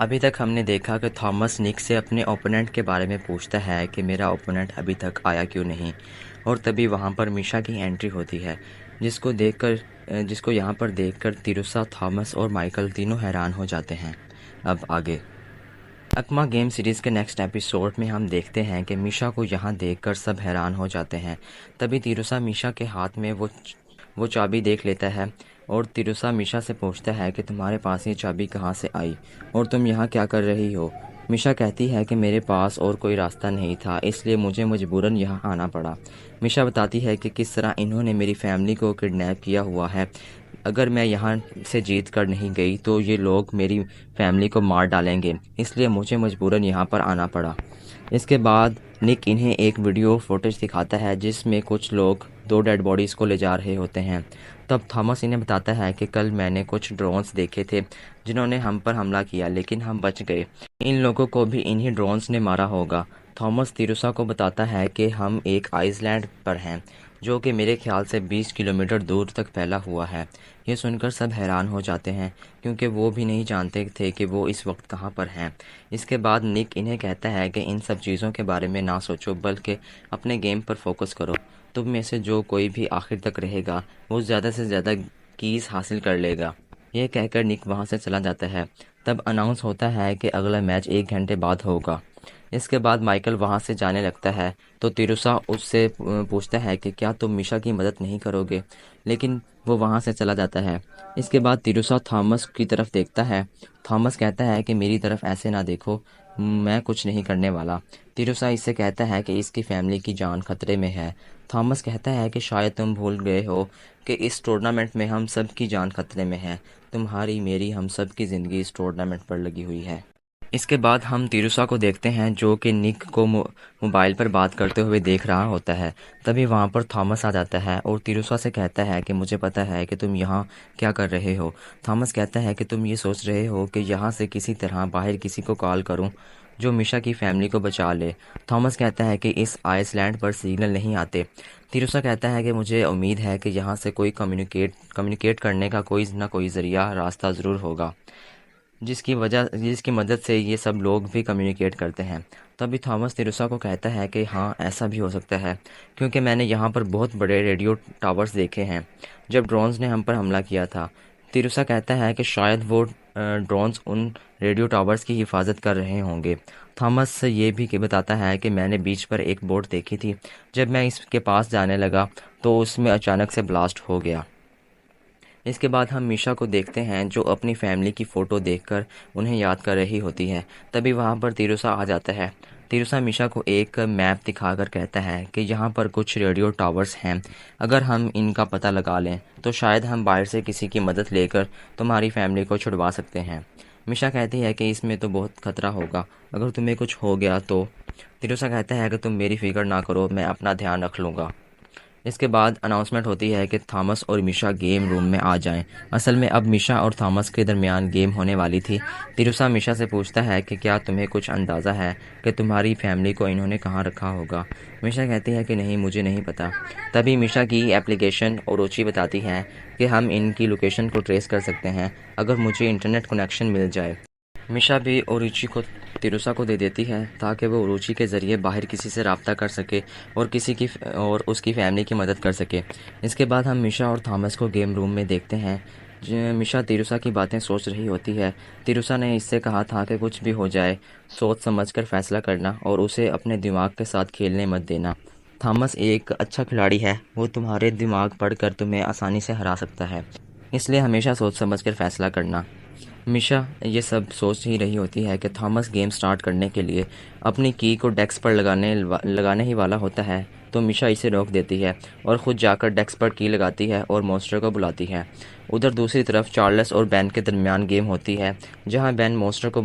अभी तक हमने देखा कि थॉमस निक से अपने ओपोनेंट के बारे में पूछता है कि मेरा ओपोनेंट अभी तक आया क्यों नहीं। और तभी वहाँ पर मिशा की एंट्री होती है, जिसको यहाँ पर देखकर तिरुसा, थॉमस और माइकल तीनों हैरान हो जाते हैं। अब आगे अकमा गेम सीरीज़ के नेक्स्ट एपिसोड में हम देखते हैं कि मीशा को यहाँ देखकर सब हैरान हो जाते हैं। तभी तिरुसा मीशा के हाथ में वो चाबी देख लेता है और तिरुसा मीशा से पूछता है कि तुम्हारे पास ये चाबी कहाँ से आई और तुम यहाँ क्या कर रही हो। मीशा कहती है कि मेरे पास और कोई रास्ता नहीं था, इसलिए मुझे मजबूरन यहाँ आना पड़ा। मीशा बताती है कि किस तरह इन्होंने मेरी फैमिली को किडनैप किया हुआ है। अगर मैं यहाँ से जीत कर नहीं गई तो ये लोग मेरी फैमिली को मार डालेंगे, इसलिए मुझे मजबूरन यहाँ पर आना पड़ा। इसके बाद निक इन्हें एक वीडियो फुटेज दिखाता है जिसमें कुछ लोग दो डेड बॉडीज़ को ले जा रहे होते हैं। तब थॉमस इन्हें बताता है कि कल मैंने कुछ ड्रोन्स देखे थे जिन्होंने हम पर हमला किया, लेकिन हम बच गए। इन लोगों को भी इन्हीं ड्रोन्स ने मारा होगा। थॉमस तिरुसा को बताता है कि हम एक आइसलैंड पर हैं जो कि मेरे ख्याल से 20 किलोमीटर दूर तक फैला हुआ है। ये सुनकर सब हैरान हो जाते हैं क्योंकि वो भी नहीं जानते थे कि वो इस वक्त कहाँ पर हैं। इसके बाद निक इन्हें कहता है कि इन सब चीज़ों के बारे में ना सोचो, बल्कि अपने गेम पर फोकस करो। तुम में से जो कोई भी आखिर तक रहेगा वो ज़्यादा से ज़्यादा कीज़ हासिल कर लेगा। यह कहकर निक वहाँ से चला जाता है। तब अनाउंस होता है कि अगला मैच 1 घंटे बाद होगा। इसके बाद माइकल वहाँ से जाने लगता है तो तिरुसा उससे पूछता है कि क्या तुम मीशा की मदद नहीं करोगे, लेकिन वो वहाँ से चला जाता है। इसके बाद तिरुसा थॉमस की तरफ देखता है। थॉमस कहता है कि मेरी तरफ ऐसे ना देखो, मैं कुछ नहीं करने वाला। तिरुसा इससे कहता है कि इसकी फैमिली की जान खतरे में है। थॉमस कहता है कि शायद तुम भूल गए हो कि इस टूर्नामेंट में हम सब की जान खतरे में है। तुम्हारी, मेरी, हम सब की ज़िंदगी इस टूर्नामेंट पर लगी हुई है। इसके बाद हम तिरुसा को देखते हैं जो कि निक को मोबाइल पर बात करते हुए देख रहा होता है। तभी वहाँ पर थॉमस आ जाता है और तिरुसा से कहता है कि मुझे पता है कि तुम यहाँ क्या कर रहे हो। थॉमस कहता है कि तुम ये सोच रहे हो कि यहाँ से किसी तरह बाहर किसी को कॉल करूँ जो मिशा की फैमिली को बचा ले। थॉमस कहता है कि इस आइसलैंड पर सिग्नल नहीं आते। तिरुसा कहता है कि मुझे उम्मीद है कि यहाँ से कोई कम्युनिकेट करने का कोई ना कोई ज़रिया रास्ता ज़रूर होगा जिसकी मदद से ये सब लोग भी कम्युनिकेट करते हैं। तभी थॉमस तिरुसा को कहता है कि हाँ, ऐसा भी हो सकता है क्योंकि मैंने यहाँ पर बहुत बड़े रेडियो टावर्स देखे हैं जब ड्रोन्स ने हम पर हमला किया था। तिरुसा कहता है कि शायद वो ड्रोन्स उन रेडियो टावर्स की हिफाजत कर रहे होंगे। थॉमस ये भी बताता है कि मैंने बीच पर एक बोट देखी थी। जब मैं इसके पास जाने लगा तो उसमें अचानक से ब्लास्ट हो गया। इसके बाद हम मीशा को देखते हैं जो अपनी फैमिली की फ़ोटो देखकर उन्हें याद कर रही होती है। तभी वहाँ पर तिरुसा आ जाता है। तिरुसा मीशा को एक मैप दिखाकर कहता है कि यहाँ पर कुछ रेडियो टावर्स हैं। अगर हम इनका पता लगा लें तो शायद हम बाहर से किसी की मदद लेकर तुम्हारी फैमिली को छुड़वा सकते हैं। मीशा कहती है कि इसमें तो बहुत खतरा होगा, अगर तुम्हें कुछ हो गया तो। तिरुसा कहता है कि तुम मेरी फिक्र ना करो, मैं अपना ध्यान रख लूँगा। इसके बाद अनाउंसमेंट होती है कि थॉमस और मिशा गेम रूम में आ जाएं। असल में अब मिशा और थॉमस के दरमियान गेम होने वाली थी। तिरुसा मिशा से पूछता है कि क्या तुम्हें कुछ अंदाज़ा है कि तुम्हारी फैमिली को इन्होंने कहाँ रखा होगा। मिशा कहती है कि नहीं, मुझे नहीं पता। तभी मिशा की एप्लीकेशन ओरोची बताती है कि हम इनकी लोकेशन को ट्रेस कर सकते हैं अगर मुझे इंटरनेट कनेक्शन मिल जाए। मिशा भी ओरुचि को तिरुसा को दे देती है ताकि वो ओरुचि के ज़रिए बाहर किसी से रब्ता कर सके और उसकी फैमिली की मदद कर सके। इसके बाद हम मिशा और थॉमस को गेम रूम में देखते हैं। मिशा तिरुसा की बातें सोच रही होती है। तिरुसा ने इससे कहा था कि कुछ भी हो जाए सोच समझकर फ़ैसला करना और उसे अपने दिमाग के साथ खेलने मत देना। थॉमस एक अच्छा खिलाड़ी है, वो तुम्हारे दिमाग पढ़कर तुम्हें आसानी से हरा सकता है, इसलिए हमेशा सोच समझकर फ़ैसला करना। मिशा ये सब सोच ही रही होती है कि थॉमस गेम स्टार्ट करने के लिए अपनी की को डेस्क पर लगाने ही वाला होता है, तो मिशा इसे रोक देती है और ख़ुद जाकर डेस्क पर की लगाती है और मॉन्स्टर को बुलाती है। उधर दूसरी तरफ चार्ल्स और बेन के दरमियान गेम होती है जहां बेन मॉन्स्टर को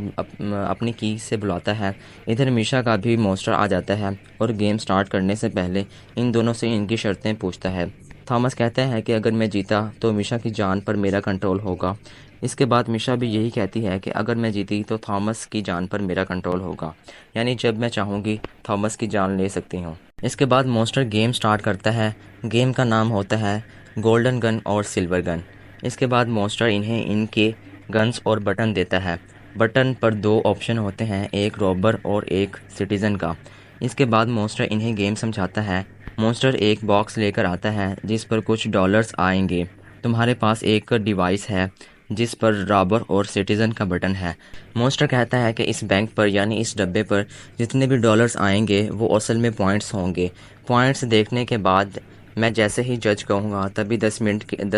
अपनी की से बुलाता है। इधर मिशा का भी मॉन्स्टर आ जाता है और गेम स्टार्ट करने से पहले इन दोनों से इनकी शर्तें पूछता है। थॉमस कहता है कि अगर मैं जीता तो मिशा की जान पर मेरा कंट्रोल होगा। इसके बाद मिशा भी यही कहती है कि अगर मैं जीती तो थॉमस की जान पर मेरा कंट्रोल होगा, यानी जब मैं चाहूँगी थॉमस की जान ले सकती हूँ। इसके बाद मॉन्स्टर गेम स्टार्ट करता है। गेम का नाम होता है गोल्डन गन और सिल्वर गन। इसके बाद मॉन्स्टर इन्हें इनके गन्स और बटन देता है। बटन पर दो ऑप्शन होते हैं, एक रॉबर और एक सिटीज़न का। इसके बाद मॉन्स्टर इन्हें गेम समझाता है। मॉन्स्टर एक बॉक्स लेकर आता है जिस पर कुछ डॉलर्स आएंगे। तुम्हारे पास एक डिवाइस है जिस पर रॉबर और सिटीज़न का बटन है। मॉन्स्टर कहता है कि इस बैंक पर यानी इस डब्बे पर जितने भी डॉलर्स आएंगे वो असल में पॉइंट्स होंगे। पॉइंट्स देखने के बाद मैं जैसे ही जज कहूँगा तभी 10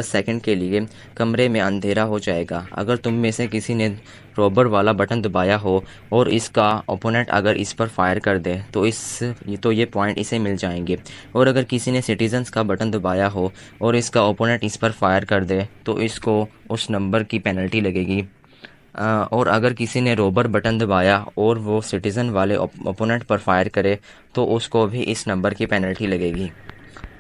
सेकंड के लिए कमरे में अंधेरा हो जाएगा। अगर तुम में से किसी ने रॉबर वाला बटन दबाया हो और इसका ओपोनेंट अगर इस पर फायर कर दे तो ये पॉइंट इसे मिल जाएंगे। और अगर किसी ने सिटीजन्स का बटन दबाया हो और इसका ओपोनेंट इस पर फायर कर दे तो इसको उस नंबर की पेनल्टी लगेगी। और अगर किसी ने रॉबर बटन दबाया और वो सिटीज़न वाले ओपोनेंट पर फायर करे तो उसको भी इस नंबर की पेनल्टी लगेगी।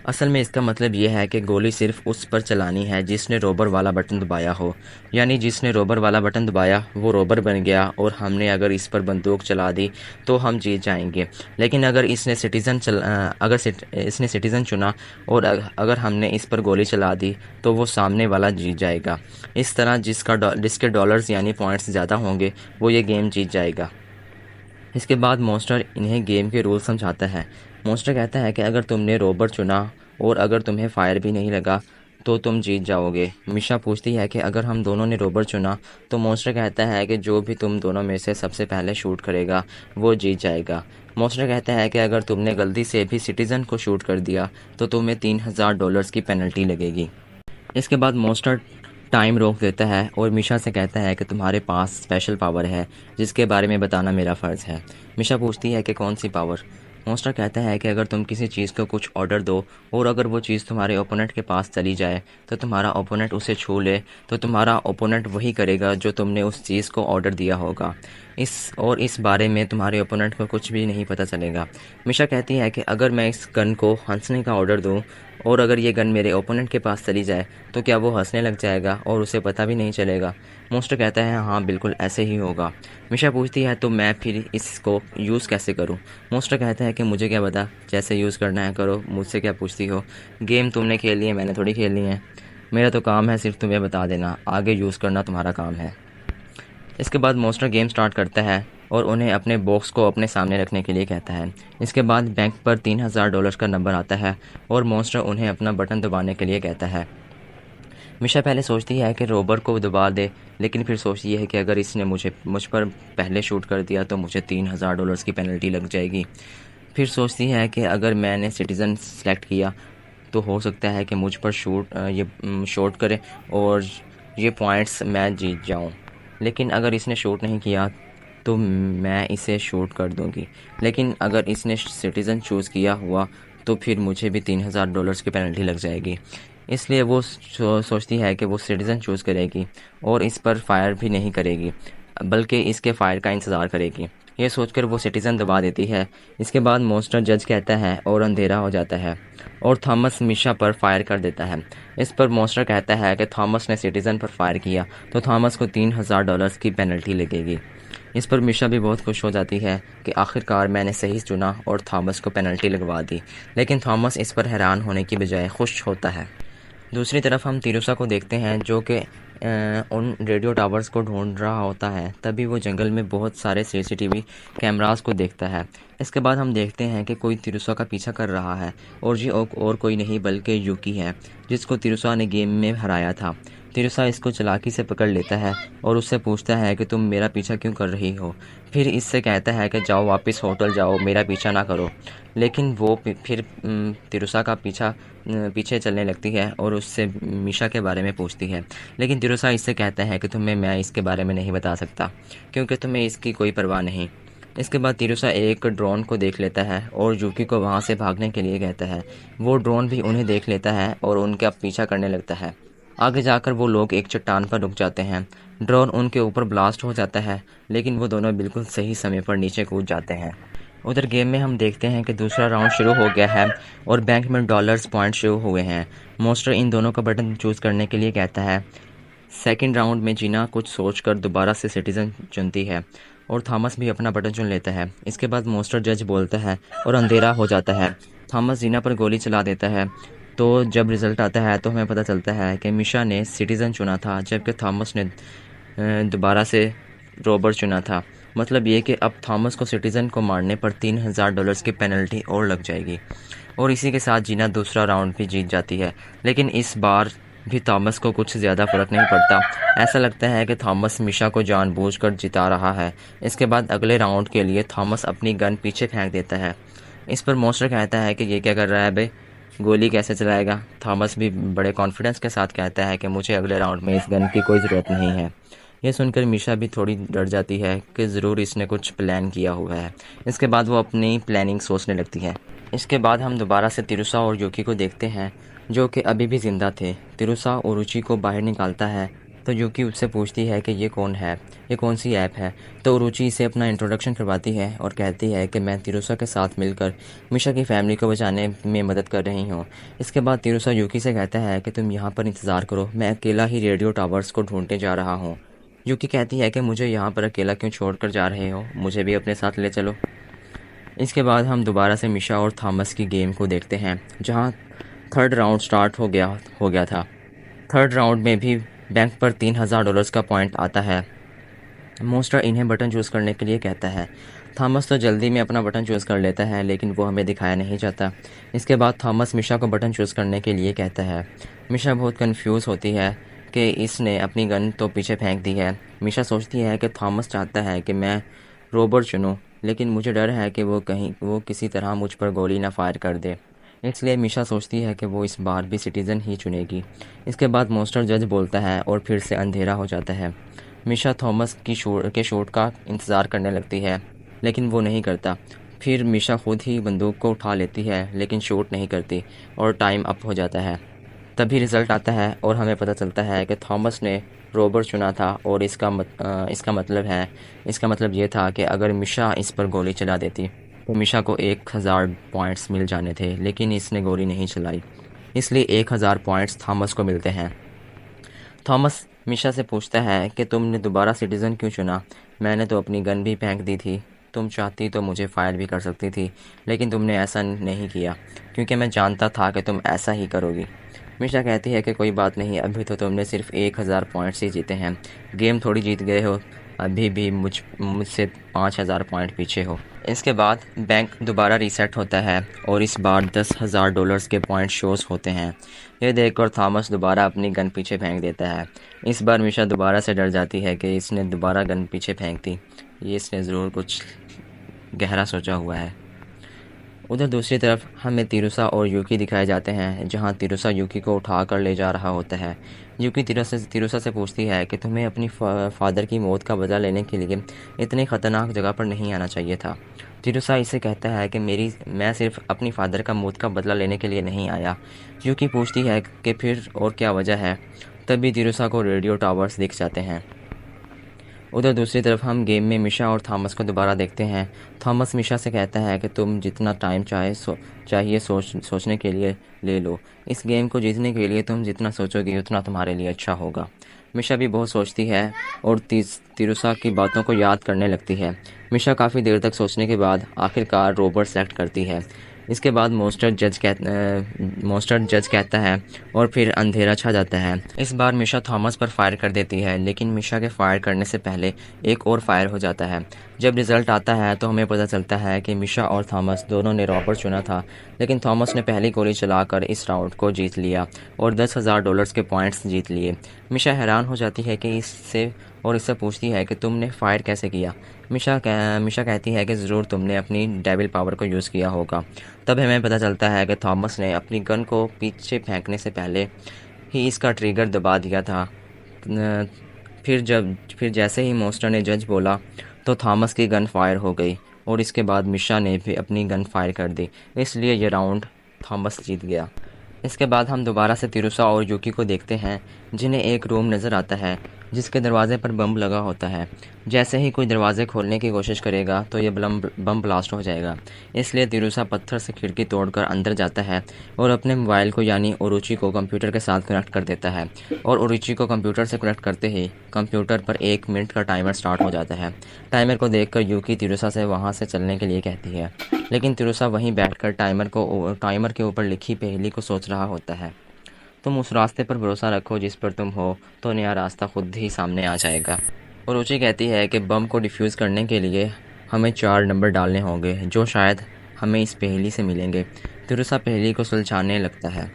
असल में इसका मतलब यह है कि गोली सिर्फ उस पर चलानी है जिसने रॉबर वाला बटन दबाया हो। यानी जिसने रॉबर वाला बटन दबाया वो रॉबर बन गया और हमने अगर इस पर बंदूक चला दी तो हम जीत जाएंगे। लेकिन अगर इसने सिटीज़न चुना और अगर हमने इस पर गोली चला दी तो वो सामने वाला जीत जाएगा। इस तरह जिसके डॉलर्स यानी पॉइंट्स ज़्यादा होंगे वो ये गेम जीत जाएगा। इसके बाद मॉन्स्टर इन्हें गेम के रूल समझाता है। मॉन्स्टर कहता है कि अगर तुमने रॉबर चुना और अगर तुम्हें फायर भी नहीं लगा तो तुम जीत जाओगे। मिशा पूछती है कि अगर हम दोनों ने रॉबर चुना तो मॉन्स्टर कहता है कि जो भी तुम दोनों में से सबसे पहले शूट करेगा वो जीत जाएगा। मॉन्स्टर कहता है कि अगर तुमने गलती से भी सिटीज़न को शूट कर दिया तो तुम्हें $3000 की पेनल्टी लगेगी। इसके बाद मॉन्स्टर टाइम रोक देता है और मिशा से कहता है कि तुम्हारे पास स्पेशल पावर है जिसके बारे में बताना मेरा फ़र्ज़ है। मिशा पूछती है कि कौन सी पावर। मॉन्स्टर कहता है कि अगर तुम किसी चीज़ को कुछ ऑर्डर दो और अगर वो चीज़ तुम्हारे ओपोनेंट के पास चली जाए तो तुम्हारा ओपोनेंट उसे छू ले तो तुम्हारा ओपोनेंट वही करेगा जो तुमने उस चीज़ को ऑर्डर दिया होगा। इस बारे में तुम्हारे ओपोनेंट को कुछ भी नहीं पता चलेगा। मिशा कहती है कि अगर मैं इस गन को हंसने का ऑर्डर दूँ और अगर ये गन मेरे ओपोनेंट के पास चली जाए तो क्या वो हंसने लग जाएगा और उसे पता भी नहीं चलेगा। मॉन्स्टर कहता है हाँ बिल्कुल ऐसे ही होगा। मिशा पूछती है तो मैं फिर इसको यूज़ कैसे करूँ। मॉन्स्टर कहता है कि मुझे क्या पता, जैसे यूज़ करना है करो, मुझसे क्या पूछती हो। गेम तुमने खेली है, मैंने थोड़ी खेलनी है। मेरा तो काम है सिर्फ तुम्हें बता देना, आगे यूज़ करना तुम्हारा काम है। इसके बाद मॉन्स्टर गेम स्टार्ट करता है और उन्हें अपने बॉक्स को अपने सामने रखने के लिए कहता है। इसके बाद बैंक पर $3000 का नंबर आता है और मॉन्स्टर उन्हें अपना बटन दबाने के लिए कहता है। मिशा पहले सोचती है कि रॉबर को दबा दे, लेकिन फिर सोचती है कि अगर इसने मुझ पर पहले शूट कर दिया तो मुझे $3000 की पेनल्टी लग जाएगी। फिर सोचती है कि अगर मैंने सिटीज़न सेलेक्ट किया तो हो सकता है कि मुझ पर शूट करे और ये पॉइंट्स मैं जीत जाऊं। लेकिन अगर इसने शूट नहीं किया तो मैं इसे शूट कर दूंगी। लेकिन अगर इसने सिटीज़न चूज़ किया हुआ तो फिर मुझे भी $3000 की पेनल्टी लग जाएगी। इसलिए वो सोचती है कि वो सिटीज़न चूज़ करेगी और इस पर फायर भी नहीं करेगी बल्कि इसके फायर का इंतज़ार करेगी। ये सोचकर वो सिटीज़न दबा देती है। इसके बाद मॉन्स्टर जज कहता है और अंधेरा हो जाता है और थॉमस मिशा पर फायर कर देता है। इस पर मॉन्स्टर कहता है कि थॉमस ने सिटीज़न पर फायर किया तो थॉमस को $3000 की पेनल्टी लगेगी। इस पर मिशा भी बहुत खुश हो जाती है कि आखिरकार मैंने सही चुना और थॉमस को पेनल्टी लगवा दी। लेकिन थॉमस इस पर हैरान होने की बजाय खुश होता है। दूसरी तरफ हम तिरुसा को देखते हैं जो कि उन रेडियो टावर्स को ढूंढ रहा होता है। तभी वो जंगल में बहुत सारे सीसीटीवी कैमरास को देखता है। इसके बाद हम देखते हैं कि कोई तिरुसा का पीछा कर रहा है और ये और कोई नहीं बल्कि यूकी है जिसको तिरुसा ने गेम में हराया था। तिरुसा इसको चालाकी से पकड़ लेता है और उससे पूछता है कि तुम मेरा पीछा क्यों कर रही हो। फिर इससे कहता है कि जाओ वापस होटल जाओ, मेरा पीछा ना करो। लेकिन वो फिर तिरुसा का पीछे चलने लगती है और उससे मिशा के बारे में पूछती है। लेकिन तिरुसा इससे कहता है कि तुम्हें मैं इसके बारे में नहीं बता सकता क्योंकि तुम्हें इसकी कोई परवाह नहीं। इसके बाद तिरुसा एक ड्रोन को देख लेता है और यूकी को वहाँ से भागने के लिए कहता है। वो ड्रोन भी उन्हें देख लेता है और उनका पीछा करने लगता है। आगे जाकर वो लोग एक चट्टान पर रुक जाते हैं। ड्रोन उनके ऊपर ब्लास्ट हो जाता है लेकिन वो दोनों बिल्कुल सही समय पर नीचे कूद जाते हैं। उधर गेम में हम देखते हैं कि दूसरा राउंड शुरू हो गया है और बैंक में डॉलर्स पॉइंट शुरू हुए हैं। मॉन्स्टर इन दोनों का बटन चूज़ करने के लिए कहता है। सेकंड राउंड में जीना कुछ सोचकर दोबारा से सिटीज़न चुनती है और थॉमस भी अपना बटन चुन लेता है। इसके बाद मॉन्स्टर जज बोलता है और अंधेरा हो जाता है। थॉमस जीना पर गोली चला देता है। तो जब रिज़ल्ट आता है तो हमें पता चलता है कि मिशा ने सिटीज़न चुना था जबकि थॉमस ने दोबारा से रॉबर चुना था। मतलब ये कि अब थॉमस को सिटीज़न को मारने पर $3000 की पेनल्टी और लग जाएगी और इसी के साथ जीना दूसरा राउंड भी जीत जाती है। लेकिन इस बार भी थॉमस को कुछ ज़्यादा फ़र्क नहीं पड़ता। ऐसा लगता है कि थॉमस मिशा को जानबूझकर जिता रहा है। इसके बाद अगले राउंड के लिए थॉमस अपनी गन पीछे फेंक देता है। इस पर मॉन्स्टर कहता है कि ये क्या कर रहा है बे, गोली कैसे चलाएगा। थॉमस भी बड़े कॉन्फिडेंस के साथ कहता है कि मुझे अगले राउंड में इस गन की कोई ज़रूरत नहीं है। यह सुनकर मिशा भी थोड़ी डर जाती है कि ज़रूर इसने कुछ प्लान किया हुआ है। इसके बाद वो अपनी प्लानिंग सोचने लगती है। इसके बाद हम दोबारा से तिरुसा और यूकी को देखते हैं, जो कि अभी भी ज़िंदा थे। तिरुसा ओरुचि को बाहर निकालता है तो यूकी उससे पूछती है कि ये कौन है, ये कौन सी ऐप है। तो ओरुचि इसे अपना इंट्रोडक्शन करवाती है और कहती है कि मैं तिरुसा के साथ मिलकर मिशा की फैमिली को बचाने में मदद कर रही हूँ। इसके बाद तिरुसा यूकी से कहता है कि तुम यहाँ पर इंतज़ार करो, मैं अकेला ही रेडियो टावर्स को ढूंढने जा रहा हूँ। यूकी कहती है कि मुझे यहाँ पर अकेला क्यों छोड़कर जा रहे हो, मुझे भी अपने साथ ले चलो। इसके बाद हम दोबारा से मिशा और थॉमस की गेम को देखते हैं, जहाँ थर्ड राउंड स्टार्ट हो गया था। थर्ड राउंड में भी बैंक पर $3000 का पॉइंट आता है। मॉन्स्टर इन्हें बटन चूज़ करने के लिए कहता है। थॉमस तो जल्दी में अपना बटन चूज़ कर लेता है, लेकिन वो हमें दिखाया नहीं जाता। इसके बाद थॉमस मिशा को बटन चूज़ करने के लिए कहता है। मिशा बहुत कंफ्यूज होती है कि इसने अपनी गन तो पीछे फेंक दी है। मिशा सोचती है कि थॉमस चाहता है कि मैं रोबर चुनूं, लेकिन मुझे डर है कि वो किसी तरह मुझ पर गोली ना फायर कर दे। इसलिए मिशा सोचती है कि वो इस बार भी सिटीज़न ही चुनेगी। इसके बाद मॉन्स्टर जज बोलता है और फिर से अंधेरा हो जाता है। मिशा थॉमस की शॉट का इंतज़ार करने लगती है, लेकिन वो नहीं करता। फिर मिशा खुद ही बंदूक को उठा लेती है, लेकिन शॉट नहीं करती और टाइम अप हो जाता है। तभी रिज़ल्ट आता है और हमें पता चलता है कि थॉमस ने रॉबर चुना था और इसका मतलब ये था कि अगर मिशा इस पर गोली चला देती तो मिशा को 1000 पॉइंट्स मिल जाने थे, लेकिन इसने गोली नहीं चलाई, इसलिए 1000 पॉइंट्स थॉमस को मिलते हैं। थॉमस मिशा से पूछता है कि तुमने दोबारा सिटीज़न क्यों चुना, मैंने तो अपनी गन भी फेंक दी थी, तुम चाहती तो मुझे फायर भी कर सकती थी, लेकिन तुमने ऐसा नहीं किया क्योंकि मैं जानता था कि तुम ऐसा ही करोगी। मिशा कहती है कि कोई बात नहीं, अभी तो तुमने सिर्फ 1000 पॉइंट्स ही जीते हैं, गेम थोड़ी जीत गए हो, अभी भी मुझसे 5000 पॉइंट पीछे हो। इसके बाद बैंक दोबारा रीसेट होता है और इस बार $10,000 के पॉइंट शोज होते हैं। यह देखकर थॉमस दोबारा अपनी गन पीछे फेंक देता है। इस बार मिशा दोबारा से डर जाती है कि इसने दोबारा गन पीछे फेंक दी, ये इसने ज़रूर कुछ गहरा सोचा हुआ है। उधर दूसरी तरफ हमें तिरुसा और यूकी दिखाए जाते हैं, जहां तिरुसा यूकी को उठा कर ले जा रहा होता है। यूकी तिरुसा से पूछती है कि तुम्हें अपनी फादर की मौत का बदला लेने के लिए इतनी ख़तरनाक जगह पर नहीं आना चाहिए था। तिरुसा इसे कहता है कि मैं सिर्फ अपनी फादर का मौत का बदला लेने के लिए नहीं आया। यूकी पूछती है कि फिर और क्या वजह है। तभी तिरुसा को रेडियो टावर्स दिख जाते हैं। उधर दूसरी तरफ हम गेम में मिशा और थॉमस को दोबारा देखते हैं। थॉमस मिशा से कहता है कि तुम जितना टाइम चाहिए सोचने के लिए ले लो, इस गेम को जीतने के लिए तुम जितना सोचोगे उतना तुम्हारे लिए अच्छा होगा। मिशा भी बहुत सोचती है और तिरुसा की बातों को याद करने लगती है। मिशा काफ़ी देर तक सोचने के बाद आखिरकार रोबर सेलेक्ट करती है। इसके बाद मॉन्स्टर जज कहता है और फिर अंधेरा छा जाता है। इस बार मिशा थॉमस पर फायर कर देती है, लेकिन मिशा के फायर करने से पहले एक और फायर हो जाता है। जब रिज़ल्ट आता है तो हमें पता चलता है कि मिशा और थॉमस दोनों ने रॉबर चुना था, लेकिन थॉमस ने पहली गोली चलाकर इस राउंड को जीत लिया और $10,000 के पॉइंट्स जीत लिए। मिशा हैरान हो जाती है कि इससे पूछती है कि तुमने फायर कैसे किया। मिशा कहती है कि ज़रूर तुमने अपनी डेविल पावर को यूज़ किया होगा। तब हमें पता चलता है कि थॉमस ने अपनी गन को पीछे फेंकने से पहले ही इसका ट्रिगर दबा दिया था। फिर जैसे ही मॉन्स्टर ने जज बोला तो थॉमस की गन फायर हो गई और इसके बाद मिशा ने भी अपनी गन फायर कर दी, इसलिए ये राउंड थॉमस जीत गया। इसके बाद हम दोबारा से तिरुसा और यूकी को देखते हैं, जिन्हें एक रूम नज़र आता है जिसके दरवाजे पर बम लगा होता है। जैसे ही कोई दरवाजे खोलने की कोशिश करेगा तो ये बम ब्लास्ट हो जाएगा, इसलिए तिरुसा पत्थर से खिड़की तोड़कर अंदर जाता है और अपने मोबाइल को यानी ओरुचि को कंप्यूटर के साथ कनेक्ट कर देता है। और ओरुचि को कंप्यूटर से कनेक्ट करते ही कंप्यूटर पर 1 मिनट का टाइमर स्टार्ट हो जाता है। टाइमर को देखकर यूकी तिरुसा से वहाँ से चलने के लिए कहती है, लेकिन तिरुसा वहीं बैठकर टाइमर के ऊपर लिखी पहेली को सोच रहा होता है। तुम उस रास्ते पर भरोसा रखो जिस पर तुम हो, तो नया रास्ता खुद ही सामने आ जाएगा। ओरोची कहती है कि बम को डिफ्यूज़ करने के लिए हमें 4 नंबर डालने होंगे जो शायद हमें इस पहेली से मिलेंगे। तिरुसा पहेली को सुलझाने लगता है।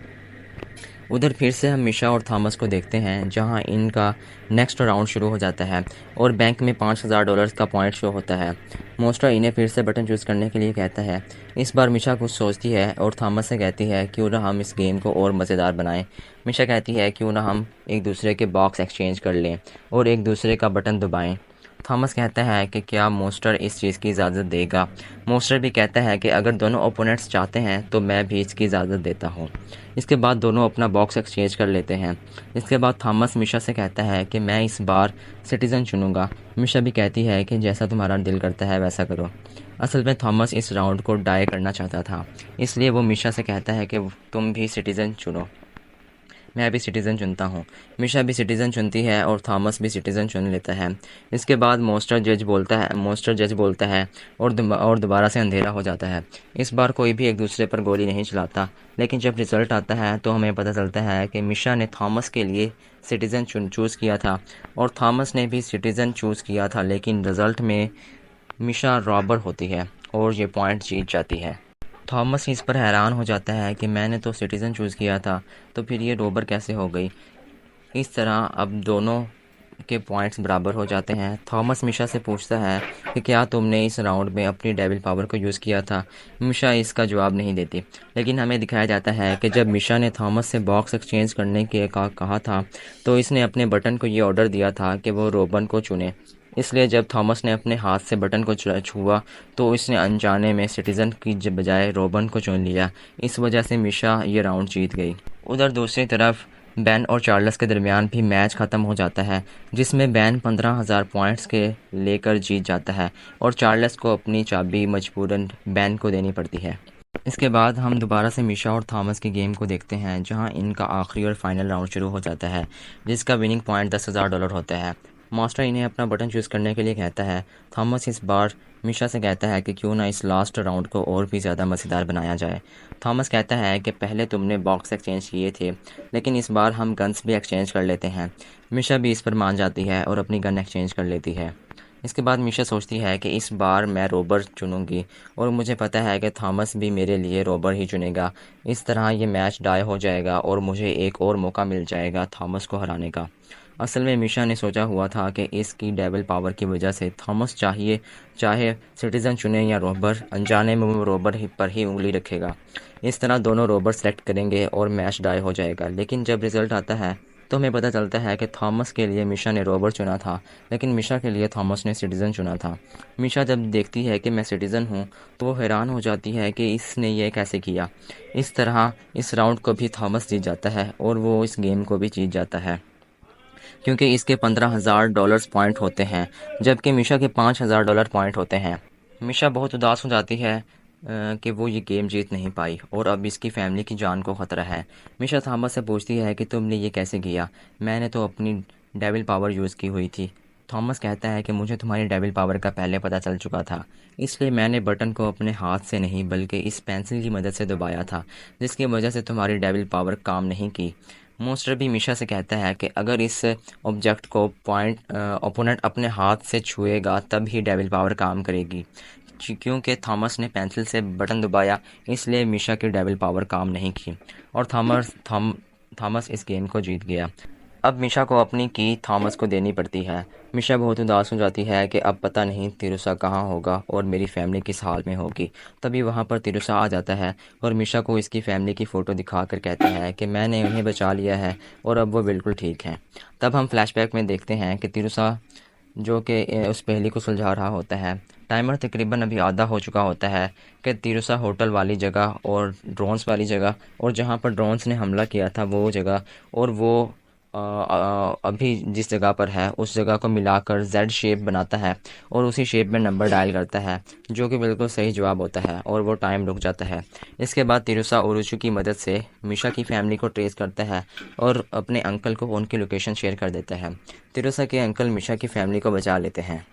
उधर फिर से हम मिशा और थॉमस को देखते हैं जहां इनका नेक्स्ट राउंड शुरू हो जाता है और बैंक में $5000 का पॉइंट शो होता है। मोस्टर इन्हें फिर से बटन चूज़ करने के लिए कहता है। इस बार मिशा कुछ सोचती है और थॉमस से कहती है क्यों ना हम इस गेम को और मज़ेदार बनाएं। मिशा कहती है क्यों ना हम एक दूसरे के बॉक्स एक्सचेंज कर लें और एक दूसरे का बटन दबाएं। थॉमस कहता है कि क्या मोस्टर इस चीज़ की इजाज़त देगा। मोस्टर भी कहता है कि अगर दोनों ओपोनेंट्स चाहते हैं तो मैं भी इसकी इजाज़त देता हूँ। इसके बाद दोनों अपना बॉक्स एक्सचेंज कर लेते हैं। इसके बाद थॉमस मिशा से कहता है कि मैं इस बार सिटीज़न चुनूंगा। मिशा भी कहती है कि जैसा तुम्हारा दिल करता है वैसा करो। असल में थॉमस इस राउंड को डाई करना चाहता था, इसलिए वो मिशा से कहता है कि तुम भी सिटीज़न चुनो। मैं भी सिटीज़न चुनता हूँ। मिशा भी सिटीज़न चुनती है और थॉमस भी सिटीज़न चुन लेता है। इसके बाद मोस्टर जज बोलता है और दोबारा से अंधेरा हो जाता है। इस बार कोई भी एक दूसरे पर गोली नहीं चलाता, लेकिन जब रिज़ल्ट आता है तो हमें पता चलता है कि मिशा ने थॉमस के लिए सिटीज़न चूज़ किया था और थॉमस ने भी सिटीज़न चूज़ किया था, लेकिन रिज़ल्ट में मिशा रॉबर होती है और ये पॉइंट जीत जाती है। थॉमस इस पर हैरान हो जाता है कि मैंने तो सिटीज़न चूज़ किया था, तो फिर ये रोबर कैसे हो गई। इस तरह अब दोनों के पॉइंट्स बराबर हो जाते हैं। थॉमस मिशा से पूछता है कि क्या तुमने इस राउंड में अपनी डेविल पावर को यूज़ किया था। मिशा इसका जवाब नहीं देती, लेकिन हमें दिखाया जाता है कि जब मिशा ने थॉमस से बॉक्स एक्सचेंज करने के कहा था तो इसने अपने बटन को ये ऑर्डर दिया था कि वो रोबन को चुने। इसलिए जब थॉमस ने अपने हाथ से बटन को छुआ तो इसने अनजाने में सिटीज़न की बजाय रोबन को चुन लिया। इस वजह से मिशा ये राउंड जीत गई। उधर दूसरी तरफ बैन और चार्ल्स के दरमियान भी मैच ख़त्म हो जाता है, जिसमें बैन 15,000 पॉइंट्स के लेकर जीत जाता है और चार्ल्स को अपनी चाबी मजबूरन बैन को देनी पड़ती है। इसके बाद हम दोबारा से मिशा और थॉमस की गेम को देखते हैं जहां इनका आखिरी और फाइनल राउंड शुरू हो जाता है, जिसका विनिंग पॉइंट $10,000 होता है। मास्टर इन्हें अपना बटन चूज़ करने के लिए कहता है। थॉमस इस बार मिशा से कहता है कि क्यों ना इस लास्ट राउंड को और भी ज़्यादा मज़ेदार बनाया जाए। थॉमस कहता है कि पहले तुमने बॉक्स एक्सचेंज किए थे, लेकिन इस बार हम गन्स भी एक्सचेंज कर लेते हैं। मिशा भी इस पर मान जाती है और अपनी गन एक्सचेंज कर लेती है। इसके बाद मिशा सोचती है कि इस बार मैं रोबर चुनूंगी और मुझे पता है कि थॉमस भी मेरे लिए रोबर ही चुनेगा। इस तरह ये मैच डाई हो जाएगा और मुझे एक और मौका मिल जाएगा थॉमस को हराने का। असल में मिशा ने सोचा हुआ था कि इसकी डेविल पावर की वजह से थॉमस चाहे सिटीज़न चुने या रोबर, अनजाने में वो रोबर पर ही उंगली रखेगा। इस तरह दोनों रोबर सेलेक्ट करेंगे और मैच डाई हो जाएगा। लेकिन जब रिज़ल्ट आता है तो हमें पता चलता है कि थॉमस के लिए मिशा ने रोबर चुना था, लेकिन मिशा के लिए थॉमस ने सिटीज़न चुना था। मिशा जब देखती है कि मैं सिटीज़न हूँ तो वो हैरान हो जाती है कि इसने ये कैसे किया। इस तरह इस राउंड को भी थॉमस जीत जाता है और वो इस गेम को भी जीत जाता है, क्योंकि इसके $15,000 पॉइंट होते हैं, जबकि मिशा के $5,000 पॉइंट होते हैं। मिशा बहुत उदास हो जाती है कि वो ये गेम जीत नहीं पाई और अब इसकी फैमिली की जान को ख़तरा है। मिशा थॉमस से पूछती है कि तुमने ये कैसे किया। मैंने तो अपनी डेविल पावर यूज़ की हुई थी। थॉमस कहता है कि मुझे तुम्हारी डेविल पावर का पहले पता चल चुका था, इसलिए मैंने बटन को अपने हाथ से नहीं बल्कि इस पेंसिल की मदद से दबाया था, जिसकी वजह से तुम्हारी डेविल पावर काम नहीं की। मोस्टर भी मिशा से कहता है कि अगर इस ऑब्जेक्ट को ओपोनेंट अपने हाथ से छुएगा तब ही डेविल पावर काम करेगी। क्योंकि थॉमस ने पेंसिल से बटन दबाया, इसलिए मिशा की डेविल पावर काम नहीं की और थॉमस इस गेम को जीत गया। अब मिशा को अपनी की थॉमस को देनी पड़ती है। मिशा बहुत उदास हो जाती है कि अब पता नहीं तिरुसा कहाँ होगा और मेरी फैमिली किस हाल में होगी। तभी वहाँ पर तिरुसा आ जाता है और मिशा को इसकी फैमिली की फ़ोटो दिखाकर कहता है कि मैंने उन्हें बचा लिया है और अब वो बिल्कुल ठीक हैं। तब हम फ्लैशबैक में देखते हैं कि तिरुसा जो कि उस पहेली को सुलझा रहा होता है। टाइमर तकरीबन अभी आधा हो चुका होता है कि तिरुसा होटल वाली जगह और ड्रोन्स वाली जगह और जहाँ पर ड्रोन्स ने हमला किया था वो जगह और वो अभी जिस जगह पर है उस जगह को मिलाकर जेड शेप बनाता है और उसी शेप में नंबर डायल करता है, जो कि बिल्कुल सही जवाब होता है और वो टाइम रुक जाता है। इसके बाद तिरुसा ओरुचु की मदद से मिशा की फैमिली को ट्रेस करता है और अपने अंकल को उनकी लोकेशन शेयर कर देता है। तिरुसा के अंकल मिशा की फैमिली को बचा लेते हैं।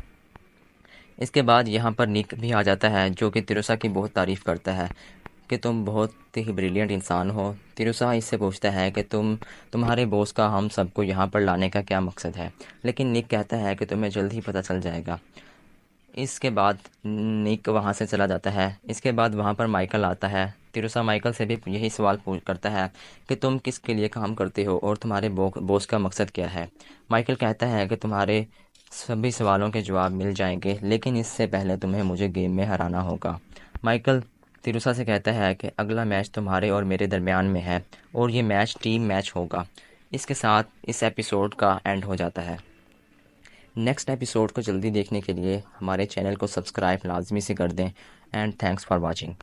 इसके बाद यहाँ पर निक भी आ जाता है, जो कि तिरुसा की बहुत तारीफ़ करता है। कि तुम बहुत ही ब्रिलियंट इंसान हो। तिरुसा इससे पूछता है कि तुम्हारे बॉस का हम सबको यहाँ पर लाने का क्या मकसद है, लेकिन निक कहता है कि तुम्हें जल्द ही पता चल जाएगा। इसके बाद निक वहाँ से चला जाता है। इसके बाद वहाँ पर माइकल आता है। तिरुसा माइकल से भी यही सवाल पूछ करता है कि तुम किसके लिए काम करते हो और तुम्हारे बॉस का मकसद क्या है। माइकल कहता है कि तुम्हारे सभी सवालों के जवाब मिल जाएंगे, लेकिन इससे पहले तुम्हें मुझे गेम में हराना होगा। माइकल तिरुसा से कहता है कि अगला मैच तुम्हारे और मेरे दरमियान में है और ये मैच टीम मैच होगा। इसके साथ इस एपिसोड का एंड हो जाता है। नेक्स्ट एपिसोड को जल्दी देखने के लिए हमारे चैनल को सब्सक्राइब लाजमी से कर दें। And thanks for watching.